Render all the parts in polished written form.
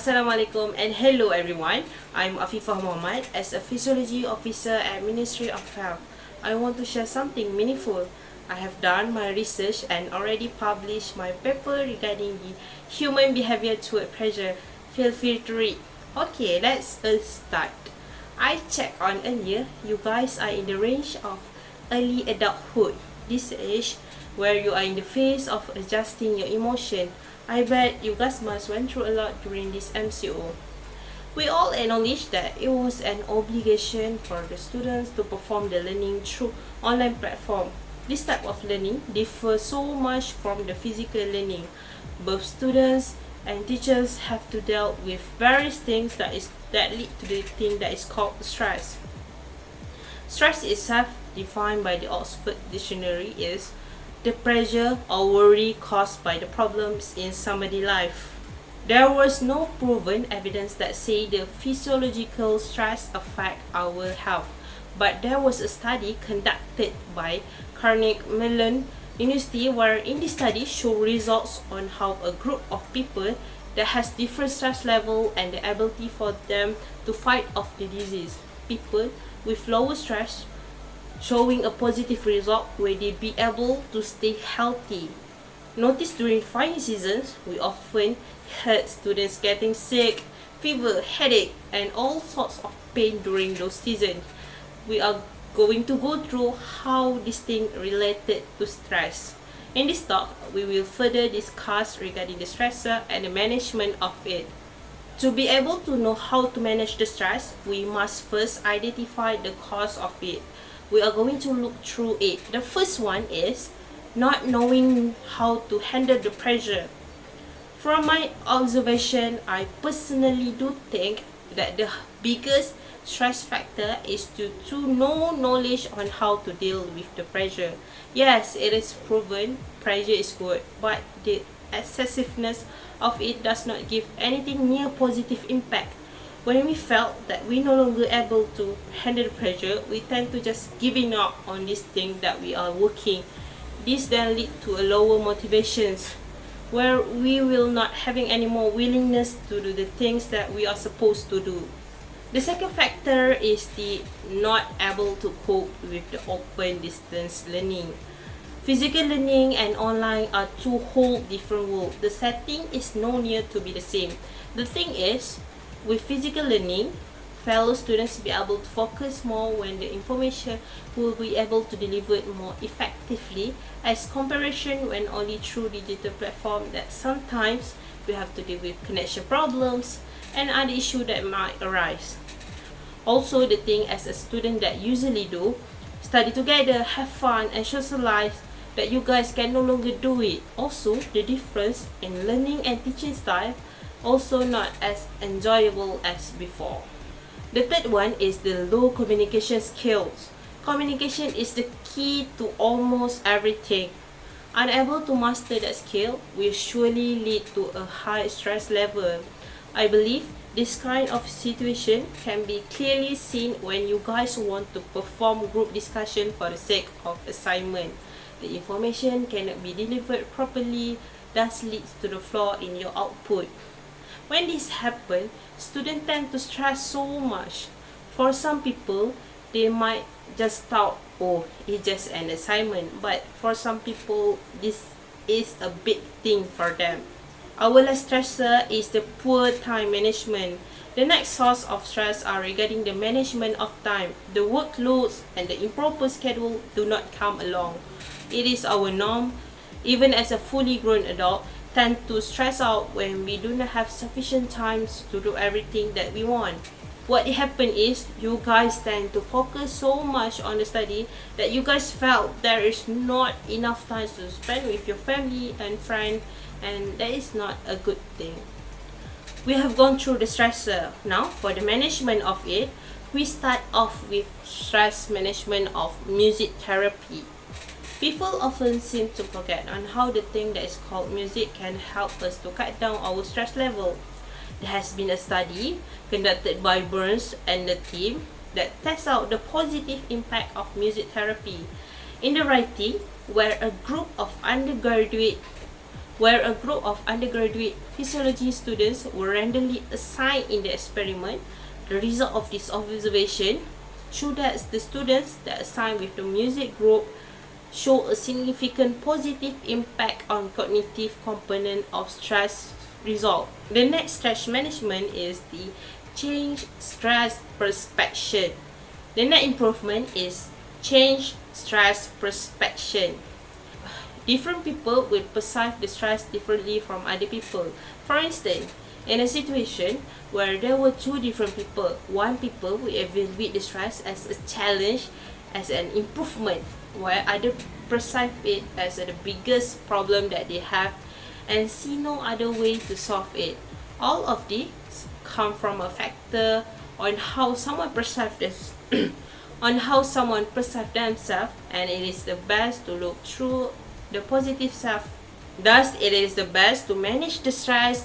Assalamualaikum and hello everyone. I'm Afifah Muhammad. As a Physiology Officer at Ministry of Health, I want to share something meaningful. I have done my research and already published my paper regarding the human behavior toward pressure. Feel free to read. Okay, let's start. I checked on earlier. You guys are in the range of early adulthood. This age where you are in the phase of adjusting your emotion. I bet you guys must went through a lot during this MCO. We all acknowledge that it was an obligation for the students to perform the learning through online platform. This type of learning differs so much from the physical learning. Both students and teachers have to deal with various things that lead to the thing that is called stress. Stress itself, defined by the Oxford Dictionary, is the pressure or worry caused by the problems in somebody's life. There was no proven evidence that say the physiological stress affect our health, but there was a study conducted by Carnegie Mellon University where in the study show results on how a group of people that has different stress level and the ability for them to fight off the disease. People with lower stress showing a positive result where they be able to stay healthy. Notice during fine seasons, we often heard students getting sick, fever, headache, and all sorts of pain during those seasons. We are going to go through how this thing related to stress. In this talk, we will further discuss regarding the stressor and the management of it. To be able to know how to manage the stress, we must first identify the cause of it. We are going to look through it. The first one is not knowing how to handle the pressure. From my observation, I personally do think that the biggest stress factor is to no knowledge on how to deal with the pressure. Yes, it is proven pressure is good, but the excessiveness of it does not give anything near positive impact. When we felt that we no longer able to handle the pressure, we tend to just giving up on this thing that we are working. This then lead to a lower motivations, where we will not having any more willingness to do the things that we are supposed to do. The second factor is the not able to cope with the open distance learning. Physical learning and online are two whole different worlds. The setting is no near to be the same. The thing is, with physical learning, fellow students will be able to focus more when the information will be able to deliver it more effectively as comparison when only through digital platform that sometimes we have to deal with connection problems and other issues that might arise. Also, the thing as a student that usually do, study together, have fun and socialize, that you guys can no longer do it. Also, the difference in learning and teaching style also not as enjoyable as before. The third one is the low communication skills. Communication is the key to almost everything. Unable to master that skill will surely lead to a high stress level. I believe this kind of situation can be clearly seen when you guys want to perform group discussion for the sake of assignment. The information cannot be delivered properly, thus leads to the flaw in your output. When this happens, students tend to stress so much. For some people, they might just thought, oh, it's just an assignment. But for some people, this is a big thing for them. Our last stressor is the poor time management. The next source of stress are regarding the management of time. The workloads and the improper schedule do not come along. It is our norm, even as a fully grown adult, tend to stress out when we do not have sufficient time to do everything that we want. What happen is you guys tend to focus so much on the study that you guys felt there is not enough time to spend with your family and friends, and that is not a good thing. We have gone through the stressor. Now for the management of it, we start off with stress management of music therapy. People often seem to forget on how the thing that is called music can help us to cut down our stress level. There has been a study conducted by Burns and the team that tests out the positive impact of music therapy. In the writing, where a group of undergraduates where a group of undergraduate physiology students were randomly assigned in the experiment. The result of this observation showed that the students that assigned with the music group show a significant positive impact on cognitive component of stress result. The next stress management is the change stress perception. The next improvement is change stress perception. Different people will perceive the stress differently from other people. For instance, in a situation where there were two different people, one people will evaluate the stress as a challenge, as an improvement, while other perceive it as the biggest problem that they have and see no other way to solve it. All of these come from a factor on how someone perceives this on how someone perceives themselves, and it is the best to look through the positive self. Thus, it is the best to manage the stress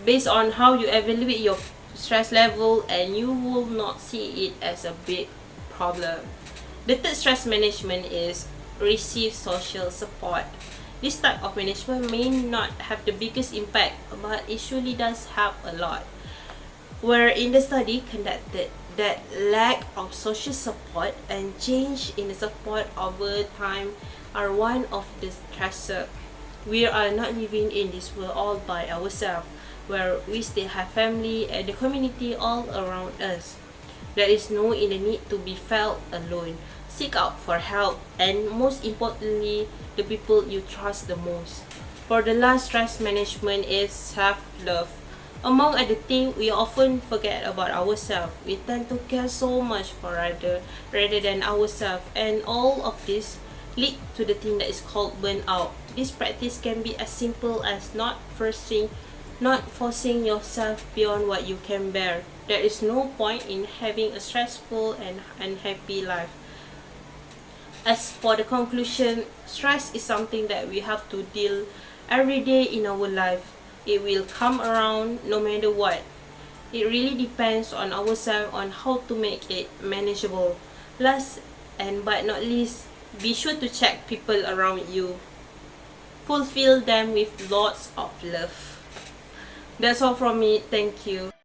based on how you evaluate your stress level, and you will not see it as a big problem. The third stress management is receive social support. This type of management may not have the biggest impact, but it surely does help a lot. Where in the study conducted that lack of social support and change in the support over time are one of the stressors. We are not living in this world all by ourselves, where we still have family and the community all around us. There is no in the need to be felt alone. Seek out for help, and most importantly, the people you trust the most. For the last stress management is self-love. Among other things, we often forget about ourselves. We tend to care so much for others rather than ourselves, and all of this lead to the thing that is called burnout. This practice can be as simple as not forcing yourself beyond what you can bear. There is no point in having a stressful and unhappy life. As for the conclusion, stress is something that we have to deal every day in our life. It will come around no matter what. It really depends on ourselves on how to make it manageable. Last and but not least, be sure to check people around you. Fulfill them with lots of love. That's all from me. Thank you.